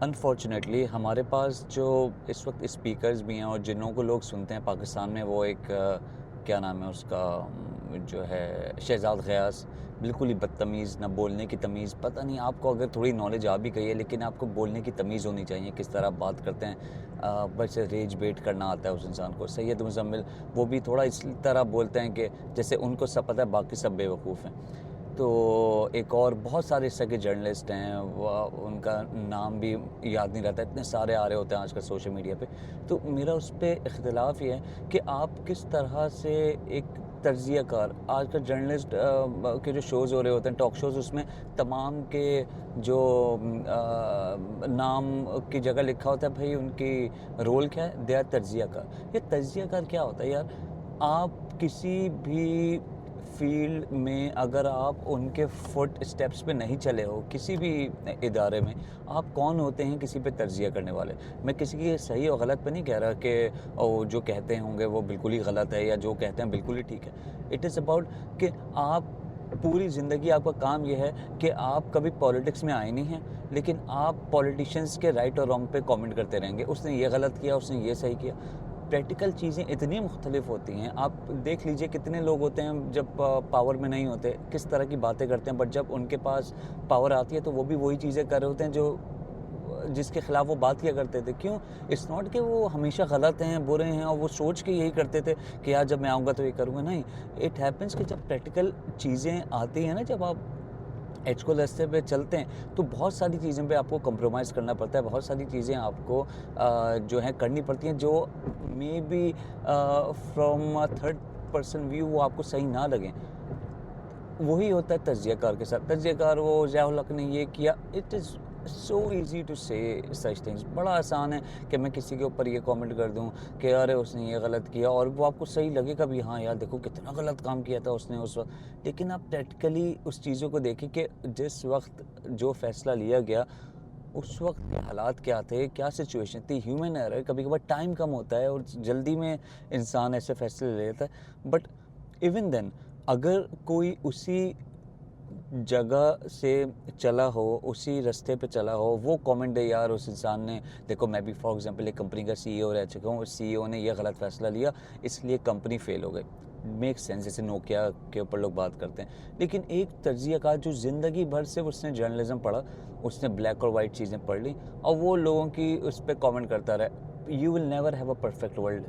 Unfortunately हमारे पास जो इस वक्त स्पीकर्स भी हैं और जिन्हों को लोग सुनते हैं पाकिस्तान में, वो एक क्या नाम है उसका, जो है शहजाद गयास, बिल्कुल ही बदतमीज़, ना बोलने की तमीज़। पता नहीं आपको, अगर थोड़ी नॉलेज आ भी गई है, लेकिन आपको बोलने की तमीज़ होनी चाहिए, किस तरह आप बात करते हैं। बस रेज बेट करना आता है उस इंसान को। सैयद मुज़म्मिल, वो भी थोड़ा इस तरह बोलते हैं कि जैसे उनको सब पता है, बाकी सब बेवकूफ़ हैं। तो एक और बहुत सारे इस तरह के जर्नलिस्ट हैं, वो उनका नाम भी याद नहीं रहता, इतने सारे आ रहे होते हैं आजकल सोशल मीडिया पे। तो मेरा उस पे इख्तिलाफ़ ये है कि आप किस तरह से एक तज्ज़ियाकार, आजकल जर्नलिस्ट के जो शोज़ हो रहे होते हैं, टॉक शोज़, उसमें तमाम के जो नाम की जगह लिखा होता है, भाई उनकी रोल क्या है, दे आर तज्ज़ियाकार। ये तज्ज़ियाकार क्या होता है यार? आप किसी भी फील्ड में अगर आप उनके फुट स्टेप्स पे नहीं चले हो, किसी भी इदारे में, आप कौन होते हैं किसी पे तज्ज़िया करने वाले? मैं किसी की सही और गलत पे नहीं कह रहा कि जो कहते होंगे वो बिल्कुल ही गलत है, या जो कहते हैं बिल्कुल ही ठीक है। इट इज़ अबाउट कि आप पूरी ज़िंदगी, आपका काम ये है कि आप कभी पॉलिटिक्स में आए नहीं हैं, लेकिन आप पॉलिटिशियंस के राइट और रॉन्ग पे कमेंट करते रहेंगे। उसने ये गलत किया, उसने ये सही किया। प्रैक्टिकल चीज़ें इतनी मुख्तलिफ होती हैं। आप देख लीजिए, कितने लोग होते हैं जब पावर में नहीं होते, किस तरह की बातें करते हैं, बट जब उनके पास पावर आती है तो वो भी वही चीज़ें कर रहे होते हैं जो जिसके खिलाफ वो बात किया करते थे। क्यों? इट्स नॉट कि वो हमेशा गलत हैं, बुरे हैं और वो सोच के यही करते थे कि यार जब मैं आऊँगा तो ये करूँगा। नहीं, इट हैपेंस कि जब प्रैक्टिकल चीज़ें आती हैं ना, जब आप एचको रास्ते पे चलते हैं, तो बहुत सारी चीज़ों पे आपको कंप्रोमाइज़ करना पड़ता है, बहुत सारी चीज़ें आपको जो है करनी पड़ती हैं, जो may be from a third person view वो आपको सही ना लगें। वही होता है तज्ज़ियाकार के साथ। तज्ज़ियाकार, वो ज़ियाउल हक ने ये किया, it is so easy to say such things. बड़ा आसान है कि मैं किसी के ऊपर ये कमेंट कर दूँ कि अरे उसने ये गलत किया, और वो आपको सही लगेगा भी, हाँ यार देखो कितना गलत काम किया था उसने उस वक़्त। लेकिन आप प्रैक्टिकली उस चीज़ों को देखें कि जिस वक़्त जो फ़ैसला लिया गया, उस वक़्त के हालात क्या थे, क्या सिचुएशन थी। ह्यूमन एरर है, कभी-कभार टाइम कम होता है और जल्दी में इंसान ऐसे फ़ैसले ले लेता है। बट इवन देन, अगर कोई उसी जगह से चला हो, उसी रास्ते पे चला हो, वो कमेंट दे यार उस इंसान ने, देखो मैं भी फॉर एग्जांपल एक कंपनी का सीईओ रह चुका हूँ, सीईओ ने ये गलत फ़ैसला लिया, इसलिए कंपनी फ़ेल हो गई। मेक सेंस, जैसे नोकिया के ऊपर लोग बात करते हैं। लेकिन एक तज्ज़ियाकार जो ज़िंदगी भर से उसने जर्नलिज़्म पढ़ा, उसने ब्लैक और वाइट चीज़ें पढ़ ली, और वो लोगों की उस पे कमेंट करता रहा। You will never have a perfect world.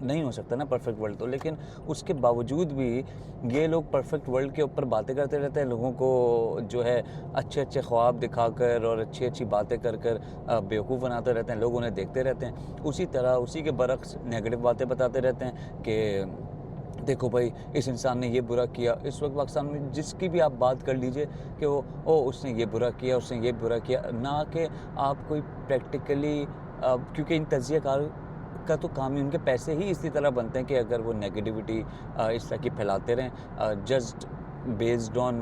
नहीं हो सकता ना परफेक्ट वर्ल्ड तो, लेकिन उसके बावजूद भी ये लोग परफेक्ट वर्ल्ड के ऊपर बातें करते रहते हैं, लोगों को जो है अच्छे-अच्छे ख्वाब दिखाकर और अच्छी-अच्छी बातें कर कर बेवकूफ़ बनाते रहते हैं, लोग उन्हें देखते रहते हैं। उसी तरह उसी के बरक्स नेगेटिव बातें बताते रहते हैं कि देखो भाई इस इंसान ने ये बुरा किया। इस वक़्त पाकिस्तान में जिसकी भी आप बात कर लीजिए कि वो उसने ये बुरा किया, उसने ये बुरा किया, ना कि आप कोई प्रैक्टिकली क्योंकि इन तज्ज़ियाकार का तो काम ही, उनके पैसे ही इसी तरह बनते हैं कि अगर वो नेगेटिविटी इस तरह की फैलाते रहें, जस्ट बेस्ड ऑन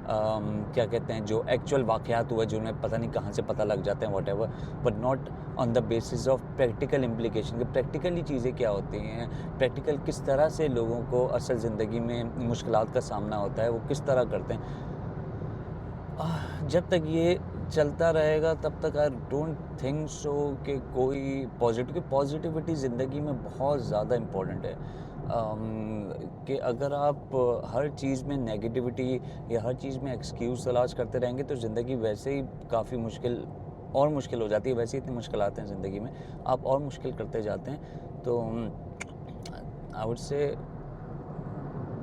क्या कहते हैं, जो एक्चुअल वाक़यात हुए, जो उन्हें पता नहीं कहाँ से पता लग जाते हैं, whatever, but not on the basis of practical implication, कि प्रैक्टिकली चीज़ें क्या होती हैं, प्रैक्टिकल किस तरह से लोगों को असल ज़िंदगी में मुश्किलात का सामना होता है, वो किस तरह करते हैं। जब तक ये चलता रहेगा तब तक आई डोंट थिंक सो कि कोई पॉजिटिविटी ज़िंदगी में बहुत ज़्यादा इम्पोर्टेंट है। कि अगर आप हर चीज़ में नेगेटिविटी या हर चीज़ में एक्सक्यूज़ तलाश करते रहेंगे, तो ज़िंदगी वैसे ही काफ़ी मुश्किल और मुश्किल हो जाती है। वैसे ही इतनी मुश्किलात हैं ज़िंदगी में, आप और मुश्किल करते जाते हैं। तो I would say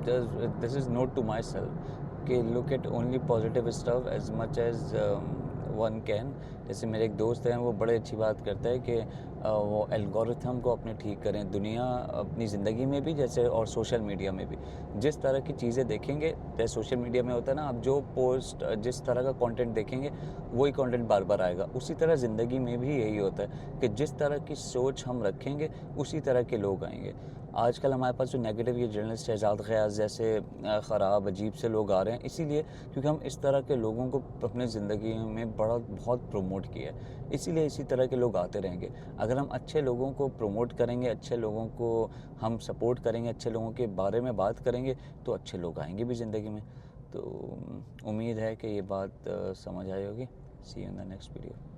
this is note to myself कि look at only positive stuff as much as one can. जैसे मेरे एक दोस्त हैं, वो बड़े अच्छी बात करता है कि वो एल्गोरिथम को अपने ठीक करें, दुनिया अपनी ज़िंदगी में भी जैसे, और सोशल मीडिया में भी जिस तरह की चीज़ें देखेंगे, जैसे सोशल मीडिया में होता है ना, आप जो पोस्ट जिस तरह का कंटेंट देखेंगे वही कंटेंट बार बार आएगा। उसी तरह ज़िंदगी में भी यही होता है कि जिस तरह की सोच हम रखेंगे उसी तरह के लोग आएंगे। आजकल हमारे पास जो नेगेटिव ये जर्नलिस्ट शहजाद ग़यास जैसे ख़राब अजीब से लोग आ रहे हैं, इसीलिए क्योंकि हम इस तरह के लोगों को अपने ज़िंदगी में बहुत प्रमोट किया है, इसीलिए इसी तरह के लोग आते रहेंगे। अगर हम अच्छे लोगों को प्रमोट करेंगे, अच्छे लोगों को हम सपोर्ट करेंगे, अच्छे लोगों के बारे में बात करेंगे, तो अच्छे लोग आएंगे भी ज़िंदगी में। तो उम्मीद है कि ये बात समझ आई होगी। See you in the next video.